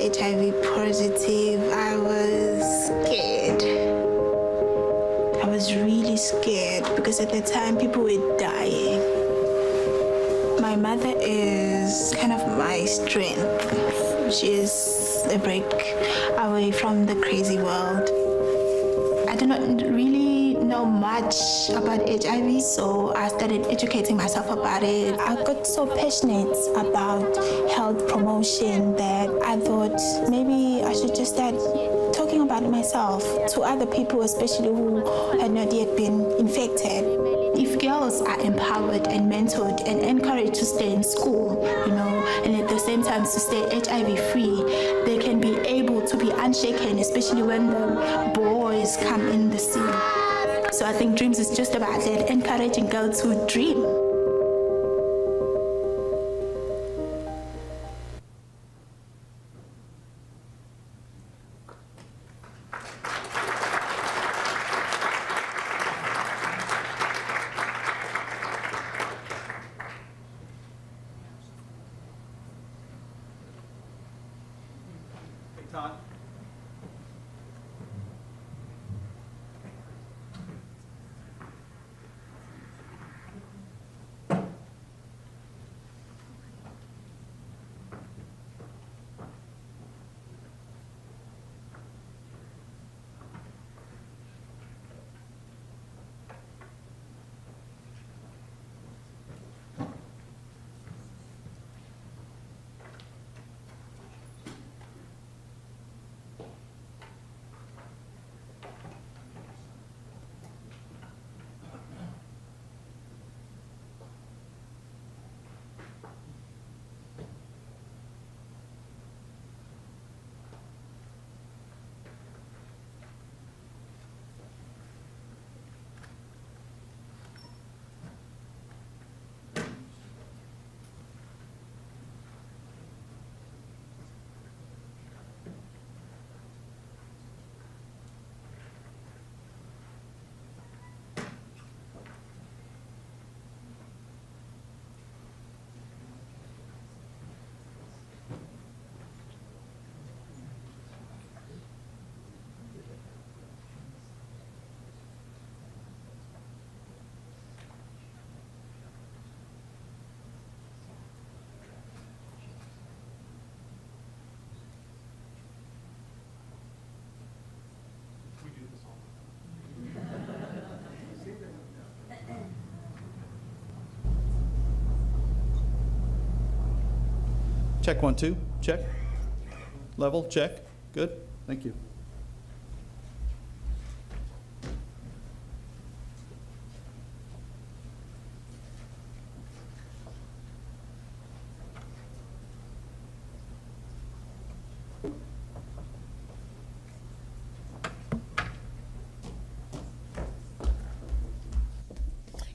HIV positive, I was scared. I was really scared because at the time people were dying. My mother is kind of my strength. She's a break away from the crazy world. I do not really know much about HIV, so I started educating myself about it. I got so passionate about health promotion that I thought maybe I should just start talking about it myself to other people, especially who had not yet been infected. If girls are empowered and mentored and encouraged to stay in school, and at the same time to stay HIV-free, they can be able to be unshaken, especially when the boys come in the scene. So I think Dreams is just about that, encouraging girls to dream. Check 1, 2, check. Level, check. Good, thank you.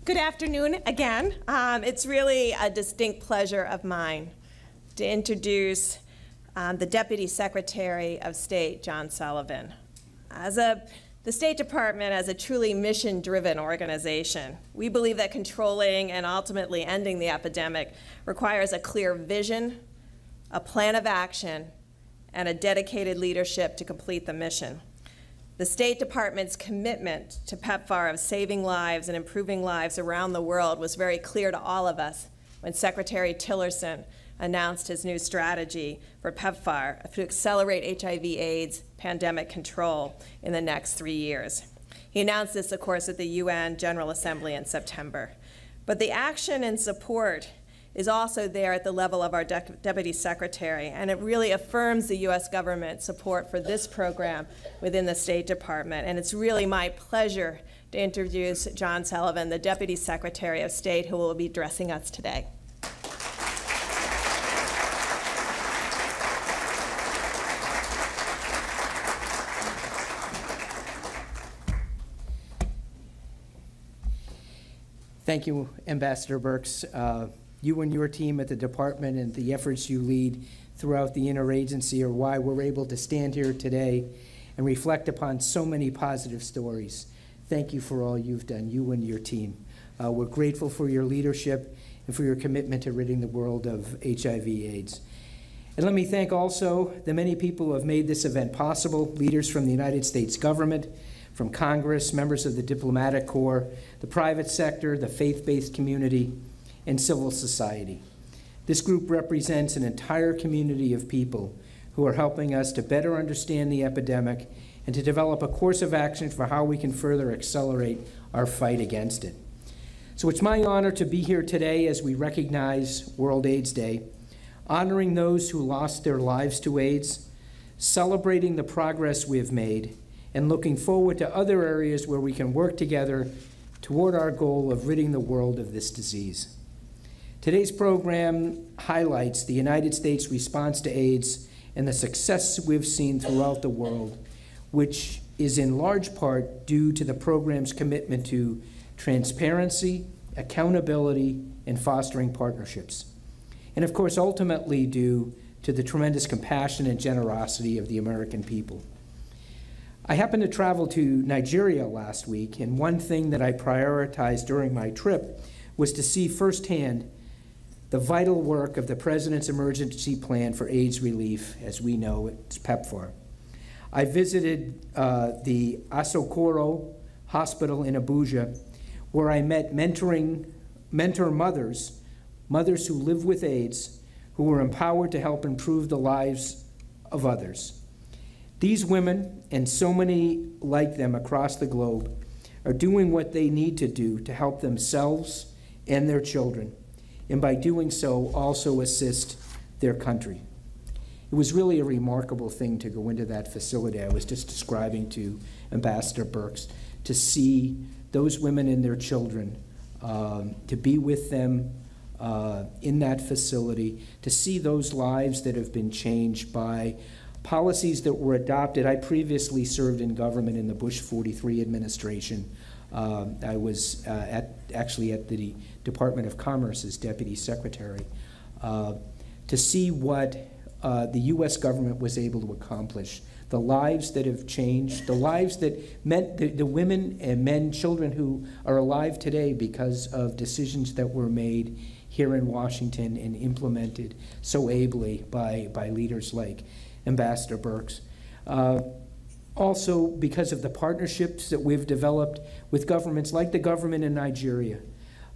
Good afternoon again. It's really a distinct pleasure of mine to introduce the Deputy Secretary of State, John Sullivan. The State Department, as a truly mission-driven organization, we believe that controlling and ultimately ending the epidemic requires a clear vision, a plan of action, and a dedicated leadership to complete the mission. The State Department's commitment to PEPFAR of saving lives and improving lives around the world was very clear to all of us when Secretary Tillerson announced his new strategy for PEPFAR to accelerate HIV/AIDS pandemic control in the next 3 years. He announced this, of course, at the UN General Assembly in September. But the action and support is also there at the level of our Deputy Secretary, and it really affirms the U.S. government's support for this program within the State Department. And it's really my pleasure to introduce John Sullivan, the Deputy Secretary of State, who will be addressing us today. Thank you, Ambassador Birx. You and your team at the department and the efforts you lead throughout the interagency are why we're able to stand here today and reflect upon so many positive stories. Thank you for all you've done, you and your team. We're grateful for your leadership and for your commitment to ridding the world of HIV/AIDS. And let me thank also the many people who have made this event possible, leaders from the United States government, from Congress, members of the diplomatic corps, the private sector, the faith-based community, and civil society. This group represents an entire community of people who are helping us to better understand the epidemic and to develop a course of action for how we can further accelerate our fight against it. So it's my honor to be here today as we recognize World AIDS Day, honoring those who lost their lives to AIDS, celebrating the progress we have made, and looking forward to other areas where we can work together toward our goal of ridding the world of this disease. Today's program highlights the United States response to AIDS and the success we've seen throughout the world, which is in large part due to the program's commitment to transparency, accountability, and fostering partnerships. And of course, ultimately due to the tremendous compassion and generosity of the American people. I happened to travel to Nigeria last week, and one thing that I prioritized during my trip was to see firsthand the vital work of the President's Emergency Plan for AIDS Relief, as we know it's PEPFAR. I visited the Asokoro Hospital in Abuja, where I met mentor mothers who live with AIDS, who were empowered to help improve the lives of others. These women, and so many like them across the globe, are doing what they need to do to help themselves and their children, and by doing so, also assist their country. It was really a remarkable thing to go into that facility I was just describing to Ambassador Birks, to see those women and their children, to be with them in that facility, to see those lives that have been changed by policies that were adopted. I previously served in government in the Bush 43 administration. I was actually at the Department of Commerce as Deputy Secretary. To see what the U.S. government was able to accomplish, the lives that have changed, the lives that meant the women and men, children who are alive today because of decisions that were made here in Washington and implemented so ably by leaders like Ambassador Birks. Also because of the partnerships that we've developed with governments like the government in Nigeria.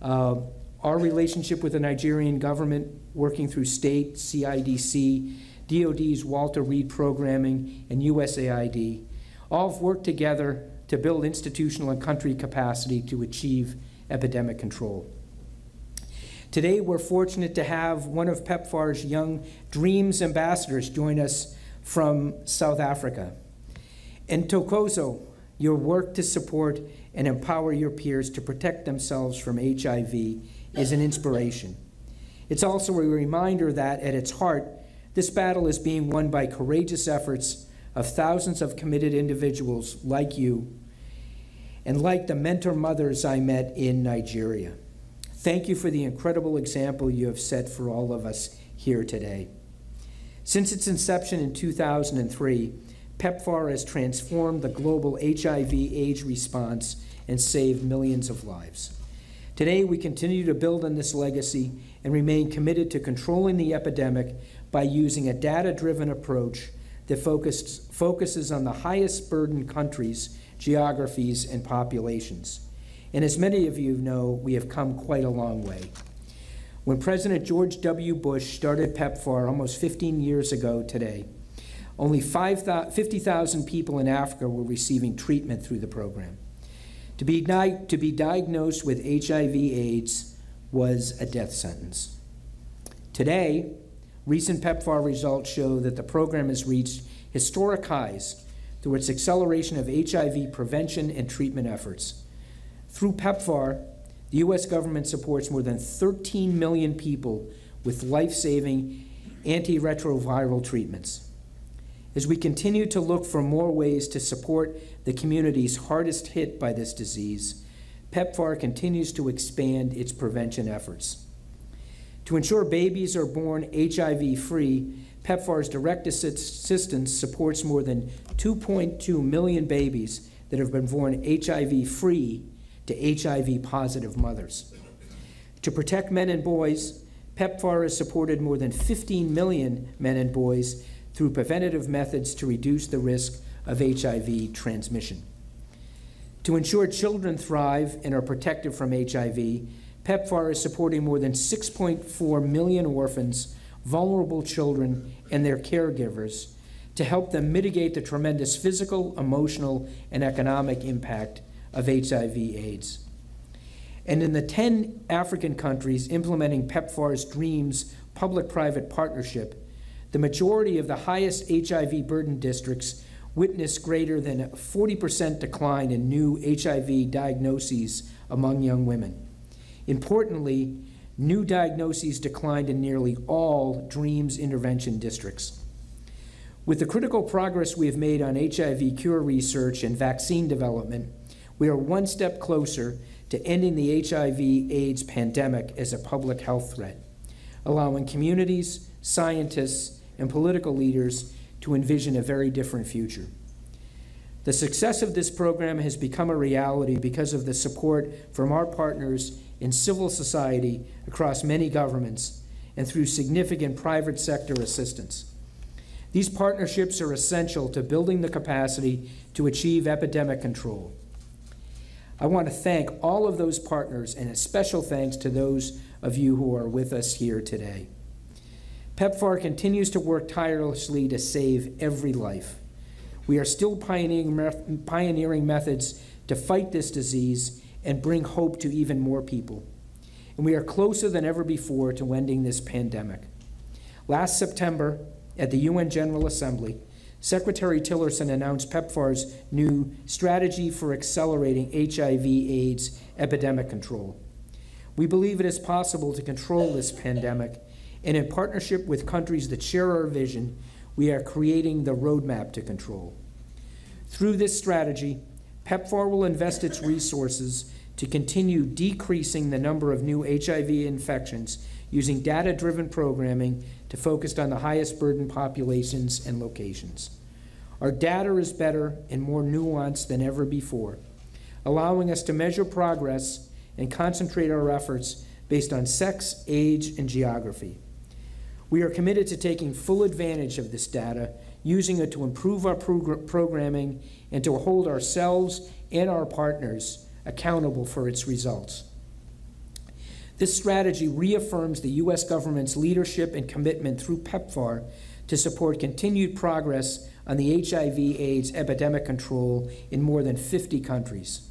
Our relationship with the Nigerian government, working through state, CIDC, DOD's Walter Reed programming, and USAID, all have worked together to build institutional and country capacity to achieve epidemic control. Today, we're fortunate to have one of PEPFAR's Young Dreams ambassadors join us from South Africa. And Tokozo, your work to support and empower your peers to protect themselves from HIV is an inspiration. It's also a reminder that, at its heart, this battle is being won by courageous efforts of thousands of committed individuals like you and like the mentor mothers I met in Nigeria. Thank you for the incredible example you have set for all of us here today. Since its inception in 2003, PEPFAR has transformed the global HIV/AIDS response and saved millions of lives. Today, we continue to build on this legacy and remain committed to controlling the epidemic by using a data-driven approach that focuses on the highest burden countries, geographies, and populations. And as many of you know, we have come quite a long way. When President George W. Bush started PEPFAR almost 15 years ago today, only 50,000 people in Africa were receiving treatment through the program. To be diagnosed with HIV/AIDS was a death sentence. Today, recent PEPFAR results show that the program has reached historic highs through its acceleration of HIV prevention and treatment efforts. Through PEPFAR, the U.S. government supports more than 13 million people with life-saving antiretroviral treatments. As we continue to look for more ways to support the communities hardest hit by this disease, PEPFAR continues to expand its prevention efforts. To ensure babies are born HIV-free, PEPFAR's direct assistance supports more than 2.2 million babies that have been born HIV-free to HIV-positive mothers. To protect men and boys, PEPFAR has supported more than 15 million men and boys through preventative methods to reduce the risk of HIV transmission. To ensure children thrive and are protected from HIV, PEPFAR is supporting more than 6.4 million orphans, vulnerable children, and their caregivers to help them mitigate the tremendous physical, emotional, and economic impact of HIV/AIDS. And in the 10 African countries implementing PEPFAR's DREAMS public-private partnership, the majority of the highest HIV burden districts witnessed greater than a 40% decline in new HIV diagnoses among young women. Importantly, new diagnoses declined in nearly all DREAMS intervention districts. With the critical progress we have made on HIV cure research and vaccine development, we are one step closer to ending the HIV/AIDS pandemic as a public health threat, allowing communities, scientists, and political leaders to envision a very different future. The success of this program has become a reality because of the support from our partners in civil society across many governments and through significant private sector assistance. These partnerships are essential to building the capacity to achieve epidemic control. I want to thank all of those partners, and a special thanks to those of you who are with us here today. PEPFAR continues to work tirelessly to save every life. We are still pioneering methods to fight this disease and bring hope to even more people. And we are closer than ever before to ending this pandemic. Last September, at the UN General Assembly, Secretary Tillerson announced PEPFAR's new Strategy for Accelerating HIV/AIDS Epidemic Control. We believe it is possible to control this pandemic, and in partnership with countries that share our vision, we are creating the roadmap to control. Through this strategy, PEPFAR will invest its resources to continue decreasing the number of new HIV infections using data-driven programming to focus on the highest burden populations and locations. Our data is better and more nuanced than ever before, allowing us to measure progress and concentrate our efforts based on sex, age, and geography. We are committed to taking full advantage of this data, using it to improve our programming and to hold ourselves and our partners accountable for its results. This strategy reaffirms the U.S. government's leadership and commitment through PEPFAR to support continued progress on the HIV/AIDS epidemic control in more than 50 countries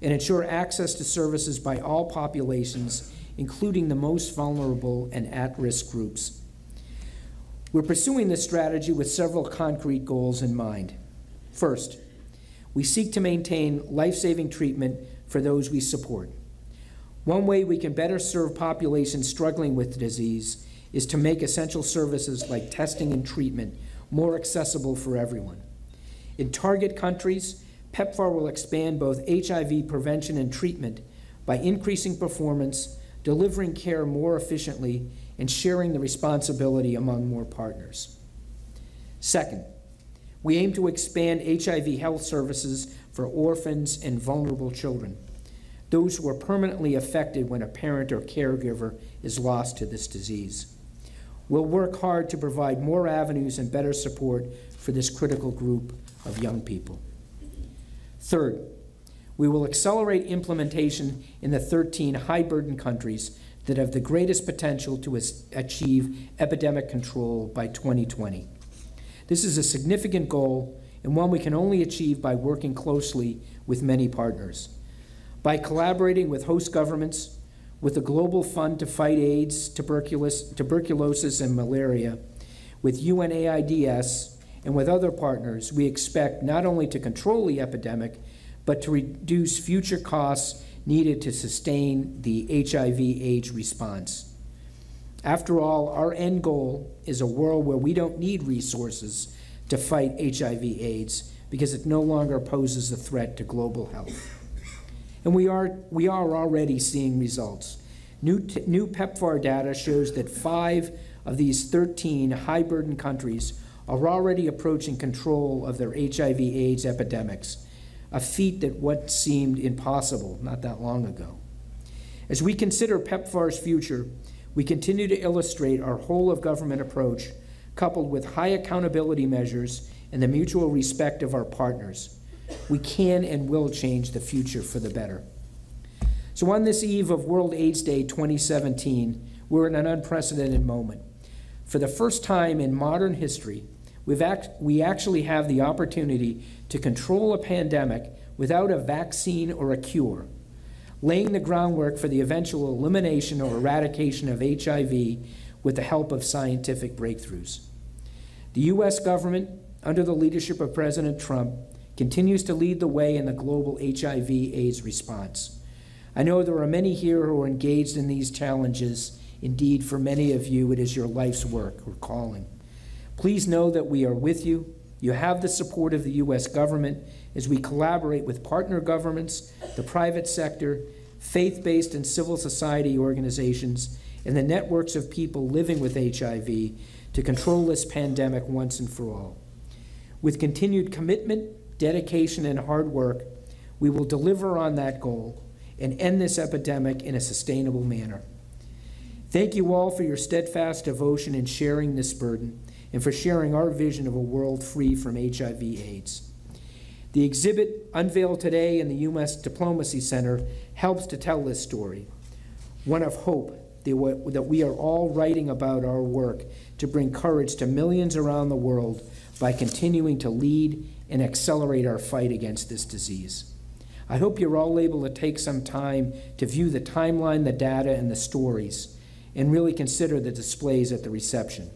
and ensure access to services by all populations, including the most vulnerable and at-risk groups. We're pursuing this strategy with several concrete goals in mind. First, we seek to maintain life-saving treatment for those we support. One way we can better serve populations struggling with the disease is to make essential services like testing and treatment more accessible for everyone. In target countries, PEPFAR will expand both HIV prevention and treatment by increasing performance, delivering care more efficiently, and sharing the responsibility among more partners. Second, we aim to expand HIV health services for orphans and vulnerable children, those who are permanently affected when a parent or caregiver is lost to this disease. We'll work hard to provide more avenues and better support for this critical group of young people. Third, we will accelerate implementation in the 13 high-burden countries that have the greatest potential to achieve epidemic control by 2020. This is a significant goal and one we can only achieve by working closely with many partners. By collaborating with host governments, with the Global Fund to Fight AIDS, tuberculosis, and malaria, with UNAIDS, and with other partners, we expect not only to control the epidemic, but to reduce future costs needed to sustain the HIV/AIDS response. After all, our end goal is a world where we don't need resources to fight HIV/AIDS because it no longer poses a threat to global health. And we are already seeing results. New PEPFAR data shows that 5 of these 13 high-burden countries are already approaching control of their HIV/AIDS epidemics, a feat that once seemed impossible not that long ago. As we consider PEPFAR's future, We continue to illustrate our whole-of-government approach, coupled with high accountability measures and the mutual respect of our partners. We can and will change the future for the better. So on this eve of World AIDS Day 2017, we're in an unprecedented moment. For the first time in modern history, we actually have the opportunity to control a pandemic without a vaccine or a cure, laying the groundwork for the eventual elimination or eradication of HIV with the help of scientific breakthroughs. The U.S. government, under the leadership of President Trump, continues to lead the way in the global HIV/AIDS response. I know there are many here who are engaged in these challenges. Indeed, for many of you, it is your life's work or calling. Please know that we are with you. You have the support of the U.S. government as we collaborate with partner governments, the private sector, faith-based and civil society organizations, and the networks of people living with HIV to control this pandemic once and for all. With continued commitment, dedication, and hard work, we will deliver on that goal and end this epidemic in a sustainable manner. Thank you all for your steadfast devotion in sharing this burden and for sharing our vision of a world free from HIV/AIDS. The exhibit unveiled today in the U.S. Diplomacy Center helps to tell this story, one of hope that we are all writing about our work to bring courage to millions around the world by continuing to lead and accelerate our fight against this disease. I hope you're all able to take some time to view the timeline, the data, and the stories, and really consider the displays at the reception.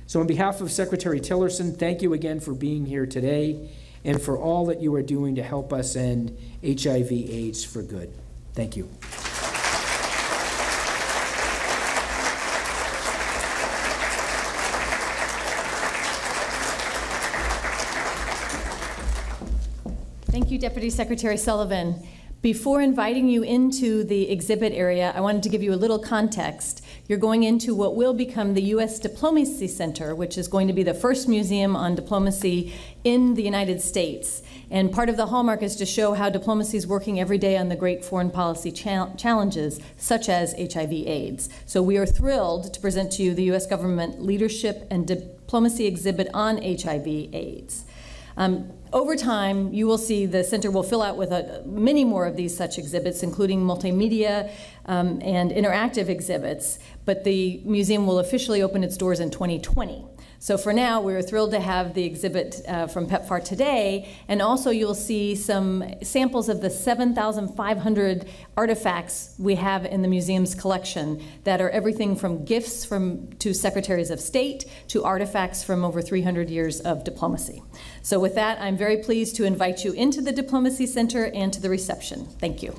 So on behalf of Secretary Tillerson, thank you again for being here today and for all that you are doing to help us end HIV/AIDS for good. Thank you. Thank you, Deputy Secretary Sullivan. Before inviting you into the exhibit area, I wanted to give you a little context. You're going into what will become the U.S. Diplomacy Center, which is going to be the first museum on diplomacy in the United States. And part of the hallmark is to show how diplomacy is working every day on the great foreign policy challenges, such as HIV/AIDS. So we are thrilled to present to you the U.S. government leadership and diplomacy exhibit on HIV/AIDS. Over time, you will see the center will fill out with many more of these such exhibits, including multimedia and interactive exhibits, but the museum will officially open its doors in 2020. So for now, we're thrilled to have the exhibit from PEPFAR today, and also you'll see some samples of the 7,500 artifacts we have in the museum's collection that are everything from gifts to secretaries of state to artifacts from over 300 years of diplomacy. So with that, I'm very pleased to invite you into the Diplomacy Center and to the reception. Thank you.